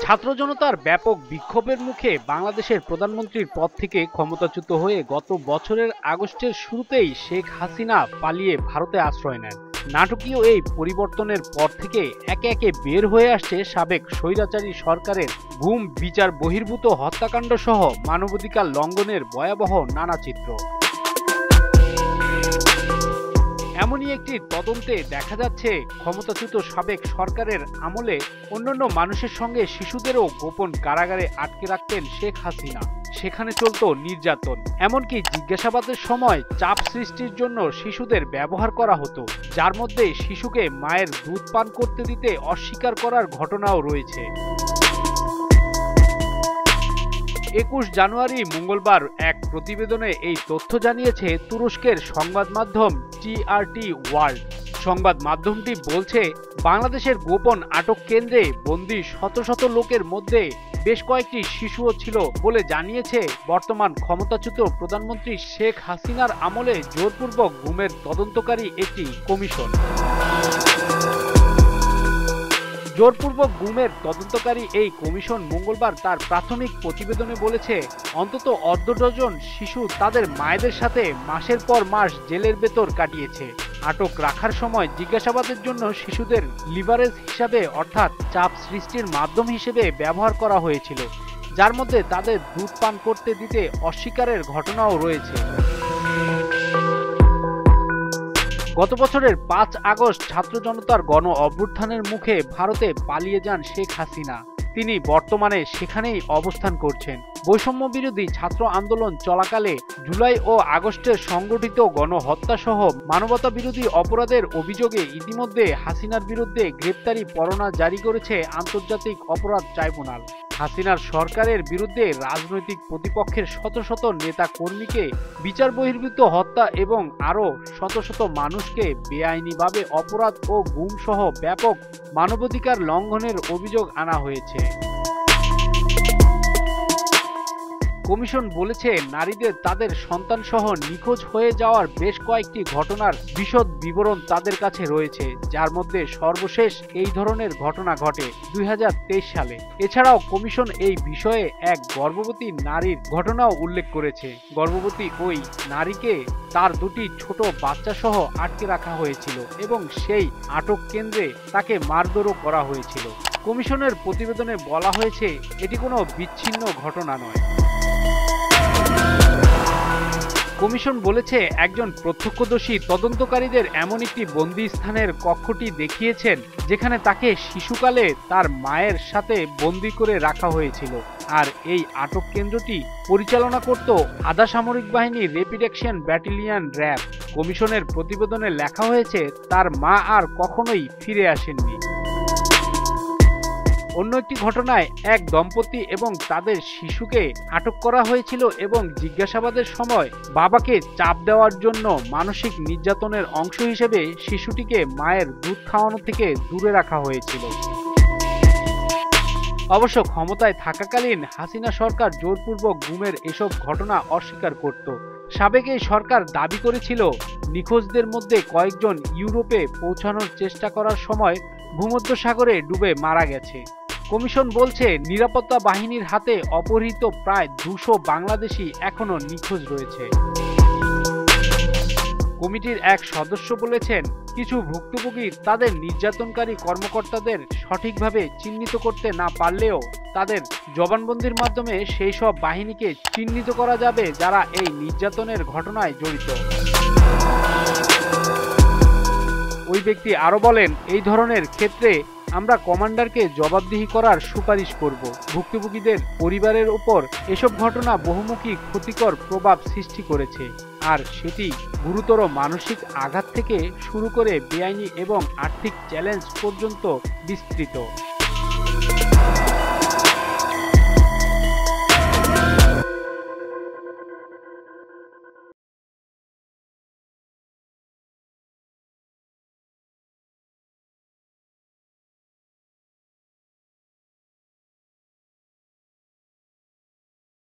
ছাত্র জনতার ব্যাপক বিক্ষোভের মুখে বাংলাদেশের প্রধানমন্ত্রীর পদ থেকে ক্ষমতাচ্যুত হয়ে গত বছরের আগস্টের শুরুতেই শেখ হাসিনা পালিয়ে ভারতে আশ্রয় নেন। নাটকীয় এই পরিবর্তনের পর থেকে একে একে বের হয়ে আসছে সাবেক স্বৈরাচারী সরকারের গুম, বিচার বহির্ভূত হত্যাকাণ্ড সহ মানবাধিকার লঙ্ঘনের ভয়াবহ নানা চিত্র। এমনই একটি তদন্তে দেখা যাচ্ছে ক্ষমতাচ্যুত সাবেক সরকারের আমলে অন্যান্য মানুষের সঙ্গে শিশুদেরও গোপন কারাগারে আটকে রাখতেন শেখ হাসিনা। সেখানে চলত নির্যাতন, এমনকি জিজ্ঞাসাবাদের সময় চাপ সৃষ্টির জন্য শিশুদের ব্যবহার করা হতো, যার মধ্যে শিশুকে মায়ের দুধ পান করতে দিতে অস্বীকার করার ঘটনাও রয়েছে। 21 জানুয়ারি মঙ্গলবার এক প্রতিবেদনে এই তথ্য জানিয়েছে তুরস্কের সংবাদ মাধ্যম টিআরটি ওয়ার্ল্ড। সংবাদ মাধ্যমটি বলছে, বাংলাদেশের গোপন আটক কেন্দ্রে বন্দী শত শত লোকের মধ্যে বেশ কয়েকটি শিশুও ছিল বলে জানিয়েছে বর্তমান ক্ষমতাচ্যুত প্রধানমন্ত্রী শেখ হাসিনার আমলে জোরপূর্বক গুমের তদন্তকারী একটি কমিশন। জোরপূর্বক গুমের তদন্তকারী এই কমিশন মঙ্গলবার তার প্রাথমিক প্রতিবেদনে বলেছে, অন্তত অর্ধ ডজন শিশু তাদের মায়েদের সাথে মাসের পর মাস জেলের ভেতর কাটিয়েছে। আটক রাখার সময় জিজ্ঞাসাবাদের জন্য শিশুদের লিভারেজ হিসাবে অর্থাৎ চাপ সৃষ্টির মাধ্যম হিসেবে ব্যবহার করা হয়েছিল, যার মধ্যে তাদের দুধ পান করতে দিতে অস্বীকারের ঘটনাও রয়েছে। গত বছরের 5 আগস্ট ছাত্র জনতার গণ অভ্যুত্থানের মুখে ভারতে পালিয়ে যান শেখ হাসিনা। তিনি বর্তমানে সেখানেই অবস্থান করছেন। বৈষম্য বিরোধী ছাত্র আন্দোলন চলাকালে জুলাই ও আগস্টের সংগঠিত গণহত্যা সহ মানবতা বিরোধী অপরাধের অভিযোগে ইতিমধ্যে হাসিনার বিরুদ্ধে গ্রেপ্তারি পরোয়ানা জারি করেছে আন্তর্জাতিক অপরাধ ট্রাইব্যুনাল। হাসিনার সরকারের বিরুদ্ধে রাজনৈতিক প্রতিপক্ষের শত শত নেতা কর্মীকে বিচার বহির্ভূত হত্যা এবং আরও শত শত মানুষকে বেআইনিভাবে অপরাধ ও গুম সহ ব্যাপক মানবাধিকার লঙ্ঘনের অভিযোগ আনা হয়েছে। কমিশন বলেছে, নারীদের তাদের সন্তান সহ নিখোঁজ হয়ে যাওয়ার বেশ কয়েকটি ঘটনার বিশদ বিবরণ তাদের কাছে রয়েছে, যার মধ্যে সর্বশেষ এই ধরনের ঘটনা ঘটে 2023 সালে। এছাড়াও কমিশন এই বিষয়ে এক গর্ভবতী নারীর ঘটনাও উল্লেখ করেছে। গর্ভবতী ওই নারীকে তার 2টি ছোট বাচ্চা সহ আটকে রাখা হয়েছিল এবং সেই আটক কেন্দ্রে তাকে মারধরও করা হয়েছিল। কমিশনের প্রতিবেদনে বলা হয়েছে, এটি কোনো বিচ্ছিন্ন ঘটনা নয়। কমিশন বলেছে, একজন প্রত্যক্ষদর্শী তদন্তকারীদের এমন একটি বন্দি স্থানের কক্ষটি দেখিয়েছেন যেখানে তাকে শিশুকালে তার মায়ের সাথে বন্দি করে রাখা হয়েছিল। আর এই আটক কেন্দ্রটি পরিচালনা করত আধা সামরিক বাহিনী র্যাপিড অ্যাকশন ব্যাটালিয়ন র্যাব। কমিশনের প্রতিবেদনে লেখা হয়েছে, তার মা আর কখনোই ফিরে আসেননি। অন্য একটি ঘটনায় এক দম্পতি এবং তাদের শিশুকে আটক করা হয়েছিল এবং জিজ্ঞাসাবাদের সময় বাবাকে চাপ দেওয়ার জন্য মানসিক নির্যাতনের অংশ হিসেবে শিশুটিকে মায়ের দুধ খাওয়ানো থেকে দূরে রাখা হয়েছিল। অবশ্য ক্ষমতায় থাকাকালীন হাসিনা সরকার জোরপূর্বক গুমের এসব ঘটনা অস্বীকার করত। সাবেক এই সরকার দাবি করেছিল, নিখোঁজদের মধ্যে কয়েকজন ইউরোপে পৌঁছানোর চেষ্টা করার সময় ভূমধ্যসাগরে ডুবে মারা গেছে। কমিশন বলছে, নিরাপত্তা বাহিনীর হাতে অপহৃত প্রায় 200 বাংলাদেশি এখনো নিখোঁজ রয়েছে। কমিটির এক সদস্য বলেছেন, কিছু ভুক্তভোগী তাদের নির্যাতনকারী কর্মকর্তাদের সঠিকভাবে চিহ্নিত করতে না পারলেও তাদের জবানবন্দির মাধ্যমে সেই সব বাহিনীকে চিহ্নিত করা যাবে যারা এই নির্যাতনের ঘটনায় জড়িত। ওই ব্যক্তি আরো বলেন, এই ধরনের ক্ষেত্রে আমরা কমান্ডারকে জবাবদিহি করার সুপারিশ করব। ভুক্তভোগীদের পরিবারের উপর এসব ঘটনা বহুমুখী ক্ষতিকর প্রভাব সৃষ্টি করেছে, আর সেটি গুরুতর মানসিক আঘাত থেকে শুরু করে বেআইনি এবং আর্থিক চ্যালেঞ্জ পর্যন্ত বিস্তৃত।